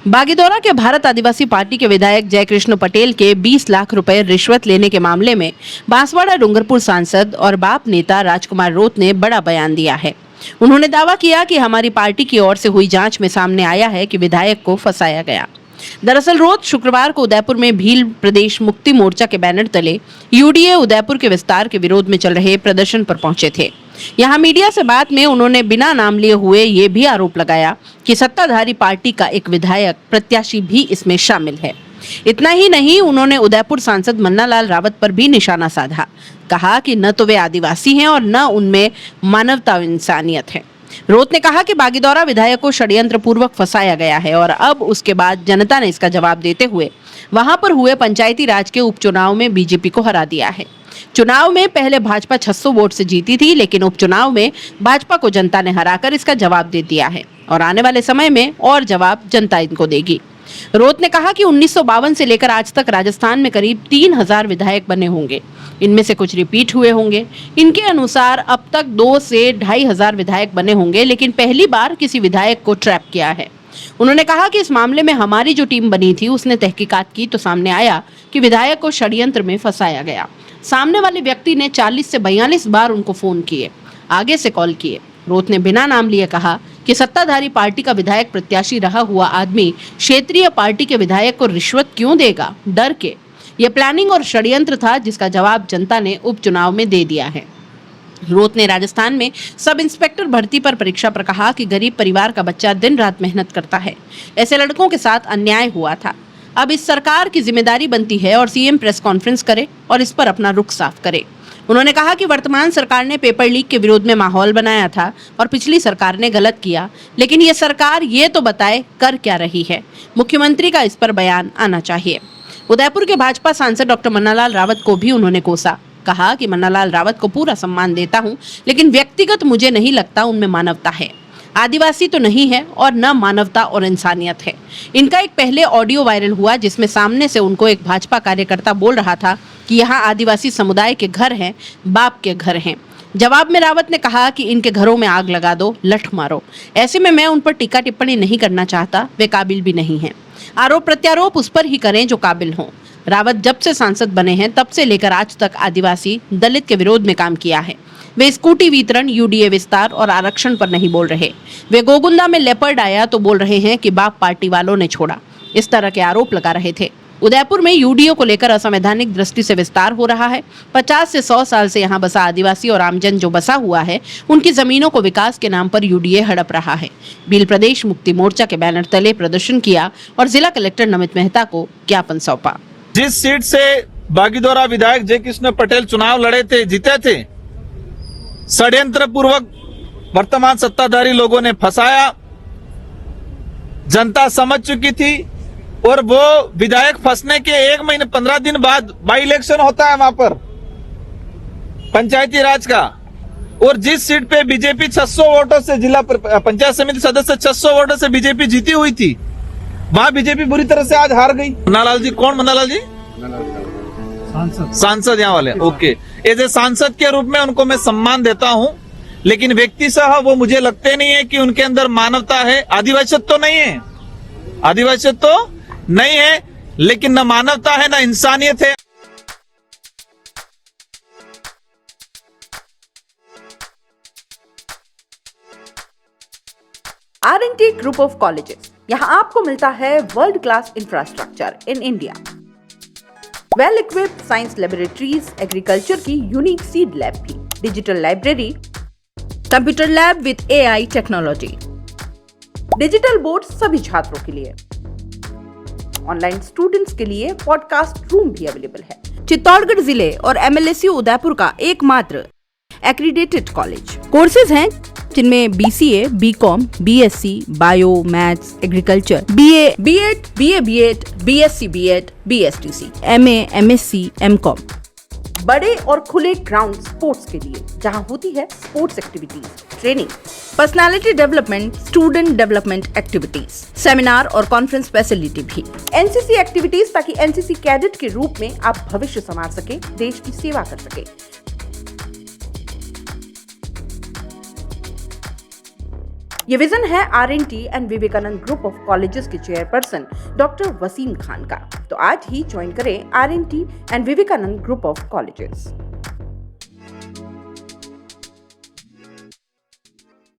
बागीदौरा के भारत आदिवासी पार्टी के विधायक जयकृष्ण पटेल के 20 लाख रुपए रिश्वत लेने के मामले में बांसवाड़ा डूंगरपुर सांसद और बाप नेता राजकुमार रोत ने बड़ा बयान दिया है। उन्होंने दावा किया कि हमारी पार्टी की ओर से हुई जांच में सामने आया है कि विधायक को फंसाया गया। दरअसल रोत शुक्रवार को उदयपुर में भील प्रदेश मुक्ति मोर्चा के बैनर तले यूडीए उदयपुर के विस्तार के विरोध में चल रहे प्रदर्शन पर पहुंचे थे। यहां मीडिया से बात में उन्होंने बिना नाम लिए हुए ये भी आरोप लगाया कि सत्ताधारी पार्टी का एक विधायक प्रत्याशी भी इसमें शामिल है। इतना ही नहीं, उन्होंने उदयपुर सांसद मन्नालाल रावत पर भी निशाना साधा। कहा कि न तो वे आदिवासी हैं और न उनमें मानवता और इंसानियत है। रोत ने कहा कि बागीदौरा विधायक को षड्यंत्र पूर्वक फंसाया गया है और अब उसके बाद जनता ने इसका जवाब देते हुए वहां पर हुए पंचायती राज के उपचुनाव में बीजेपी को हरा दिया है। चुनाव में पहले भाजपा 600 वोट से जीती थी, लेकिन उपचुनाव में भाजपा को जनता ने हराकर इसका जवाब दे दिया है और आने वाले समय में और जवाब जनता इनको देगी। रोत ने कहा कि 1952 से लेकर आज तक राजस्थान में करीब 3000 विधायक बने होंगे। इनमें से कुछ रिपीट हुए होंगे। इनके अनुसार अब तक 2 से 2500 विधायक बने होंगे, लेकिन पहली बार किसी विधायक को ट्रैप किया है। उन्होंने कहा कि इस मामले में हमारी जो टीम बनी थी उसने तहकीकात की तो सामने आया कि विधायक को षड्यंत्र में फंसाया गया। सामने वाले व्यक्ति ने 40 से 42 बार उनको फोन किए, आगे से कॉल किए। रोत ने बिना नाम लिए कहा कि सत्ताधारी पार्टी का विधायक प्रत्याशी रहा हुआ आदमी क्षेत्रीय पार्टी के विधायक को रिश्वत क्यों देगा, डर के। यह प्लानिंग और षड्यंत्र था जिसका जवाब जनता ने उपचुनाव में दे दिया है। रोत ने राजस्थान में सब इंस्पेक्टर भर्ती पर परीक्षा पर कहा कि गरीब परिवार का बच्चा दिन रात मेहनत करता है, ऐसे लड़कों के साथ अन्याय हुआ था। अब इस सरकार की जिम्मेदारी बनती है और सीएम प्रेस कॉन्फ्रेंस करे और इस पर अपना रुख साफ करे। उन्होंने कहा कि वर्तमान सरकार ने पेपर लीक के विरोध में माहौल बनाया था और पिछली सरकार ने गलत किया, लेकिन ये सरकार ये तो बताए कर क्या रही है। मुख्यमंत्री का इस पर बयान आना चाहिए। उदयपुर के भाजपा सांसद डॉक्टर मन्नालाल रावत को भी उन्होंने कोसा। कहा कि मन्नालाल रावत को पूरा सम्मान देता हूं, लेकिन व्यक्तिगत मुझे नहीं लगता उनमें मानवता है। आदिवासी तो नहीं है और न मानवता और इंसानियत है। इनका एक पहले ऑडियो वायरल हुआ जिसमें सामने से उनको एक भाजपा कार्यकर्ता बोल रहा था कि यहाँ आदिवासी समुदाय के घर हैं, बाप के घर हैं। जवाब में रावत ने कहा कि इनके घरों में आग लगा दो, लठ मारो। ऐसे में मैं उन पर टीका टिप्पणी नहीं करना चाहता, वे काबिल भी नहीं हैं। आरोप प्रत्यारोप उस पर ही करें जो काबिल हों। रावत जब से सांसद बने हैं तब से लेकर आज तक आदिवासी दलित के विरोध में काम किया है। वे स्कूटी वितरण, यूडीए विस्तार और आरक्षण पर नहीं बोल रहे। वे गोगुंदा में लेपर्ड आया तो बोल रहे हैं कि बाप पार्टी वालों ने छोड़ा। इस तरह के आरोप लगा रहे थे। उदयपुर में यूडीओ को लेकर असंवैधानिक दृष्टि से विस्तार हो रहा है। 50 से 100 साल से यहाँ बसा आदिवासी और आमजन जो बसा हुआ है, उनकी जमीनों को विकास के नाम पर यूडीए हड़प रहा है। भील प्रदेश मुक्ति मोर्चा के बैनर तले प्रदर्शन किया और जिला कलेक्टर नमित मेहता को ज्ञापन सौंपा। जिस सीट से बागीदौरा विधायक जयकृष्ण पटेल चुनाव लड़े थे, जीते थे, षड्यंत्र पूर्वक वर्तमान सत्ताधारी लोगों ने फंसाया। जनता समझ चुकी थी और वो विधायक फंसने के 1 महीने 15 दिन बाद बाई इलेक्शन होता है वहां पर पंचायती राज का, और जिस सीट पे बीजेपी 600 वोटों से, जिला पंचायत समिति सदस्य 600 वोटों से बीजेपी जीती हुई थी, वहां बीजेपी बुरी तरह से आज हार गई। मन्नालाल जी, कौन मन्नालाल जी? सांसद यहाँ वाले। ओके, एज ए सांसद के रूप में उनको मैं सम्मान देता हूं, लेकिन व्यक्ति सह वो मुझे लगते नहीं है कि उनके अंदर मानवता है। आदिवासियत तो नहीं है, आदिवासियत तो नहीं है, लेकिन न मानवता है न इंसानियत है। R&T ग्रुप ऑफ कॉलेजेस, यहाँ आपको मिलता है world class infrastructure in India, well equipped science laboratories, agriculture की यूनिक सीड लैब भी, digital library, computer lab with AI technology, digital board सभी छात्रों के लिए, ऑनलाइन स्टूडेंट्स के लिए पॉडकास्ट रूम भी अवेलेबल है। चित्तौड़गढ़ जिले और MLSU उदयपुर का एकमात्र एक्रीडेटेड कॉलेज। कोर्सेज हैं जिनमें BCA, BCom, BSc, bio, maths, agriculture, BA, B.Ed, BA, B.Ed, BSc, B.Ed, BSTC, MA, MSc, MCom। बड़े और खुले ग्राउंड स्पोर्ट्स के लिए, जहां होती है sports activities, training, personality development, student development activities, seminar और कॉन्फ्रेंस फैसिलिटी भी, NCC एक्टिविटीज, ताकि NCC कैडेट के रूप में आप भविष्य संवार सके, देश की सेवा कर सके। ये विजन है RNT and Vivekananda group of colleges के चेयरपर्सन डॉक्टर वसीम खान का। तो आज ही ज्वाइन करें RNT and Vivekananda group of colleges.